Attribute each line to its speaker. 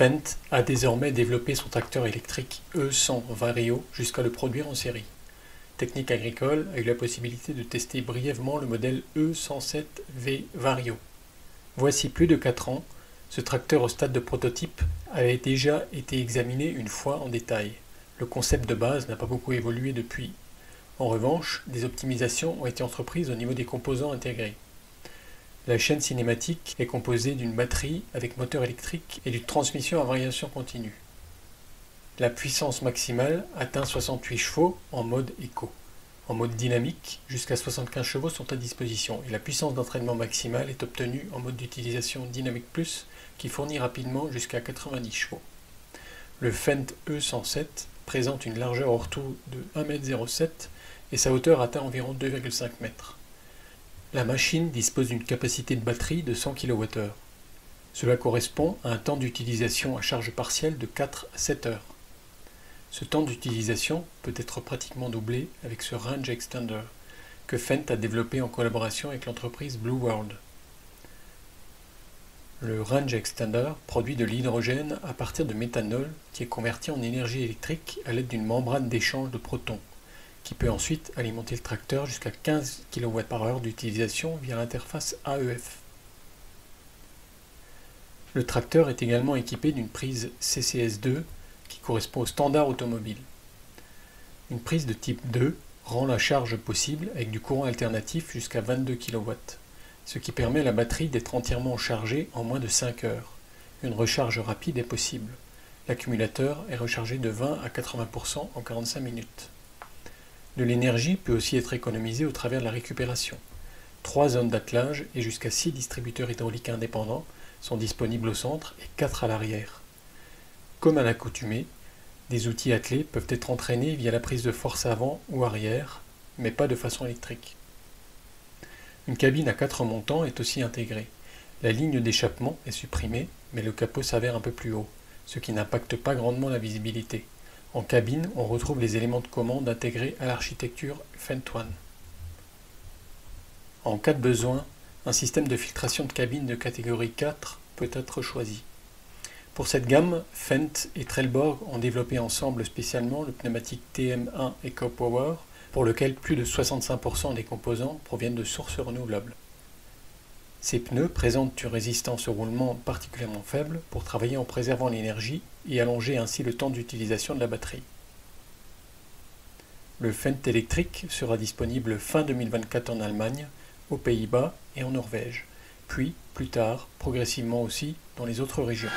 Speaker 1: Fendt a désormais développé son tracteur électrique E100 Vario jusqu'à le produire en série. Technique Agricole a eu la possibilité de tester brièvement le modèle E107V Vario. Voici plus de 4 ans, ce tracteur au stade de prototype avait déjà été examiné une fois en détail. Le concept de base n'a pas beaucoup évolué depuis. En revanche, des optimisations ont été entreprises au niveau des composants intégrés. La chaîne cinématique est composée d'une batterie avec moteur électrique et d'une transmission à variation continue. La puissance maximale atteint 68 chevaux en mode éco. En mode dynamique, jusqu'à 75 chevaux sont à disposition et la puissance d'entraînement maximale est obtenue en mode d'utilisation Dynamic Plus qui fournit rapidement jusqu'à 90 chevaux. Le Fendt E107 présente une largeur hors tout de 1,07 m et sa hauteur atteint environ 2,5 m. La machine dispose d'une capacité de batterie de 100 kWh. Cela correspond à un temps d'utilisation à charge partielle de 4 à 7 heures. Ce temps d'utilisation peut être pratiquement doublé avec ce Range Extender que Fendt a développé en collaboration avec l'entreprise Blue World. Le Range Extender produit de l'hydrogène à partir de méthanol qui est converti en énergie électrique à l'aide d'une membrane d'échange de protons, qui peut ensuite alimenter le tracteur jusqu'à 15 kWh d'utilisation via l'interface AEF. Le tracteur est également équipé d'une prise CCS2 qui correspond au standard automobile. Une prise de type 2 rend la charge possible avec du courant alternatif jusqu'à 22 kW, ce qui permet à la batterie d'être entièrement chargée en moins de 5 heures. Une recharge rapide est possible. L'accumulateur est rechargé de 20 à 80% en 45 minutes. De l'énergie peut aussi être économisée au travers de la récupération. 3 zones d'attelage et jusqu'à 6 distributeurs hydrauliques indépendants sont disponibles au centre et 4 à l'arrière. Comme à l'accoutumée, des outils attelés peuvent être entraînés via la prise de force avant ou arrière, mais pas de façon électrique. Une cabine à 4 montants est aussi intégrée. La ligne d'échappement est supprimée, mais le capot s'avère un peu plus haut, ce qui n'impacte pas grandement la visibilité. En cabine, on retrouve les éléments de commande intégrés à l'architecture Fendt One. En cas de besoin, un système de filtration de cabine de catégorie 4 peut être choisi. Pour cette gamme, Fendt et Trelleborg ont développé ensemble spécialement le pneumatique TM1 EcoPower, pour lequel plus de 65% des composants proviennent de sources renouvelables. Ces pneus présentent une résistance au roulement particulièrement faible pour travailler en préservant l'énergie et allonger ainsi le temps d'utilisation de la batterie. Le Fendt électrique sera disponible fin 2024 en Allemagne, aux Pays-Bas et en Norvège, puis plus tard, progressivement aussi, dans les autres régions.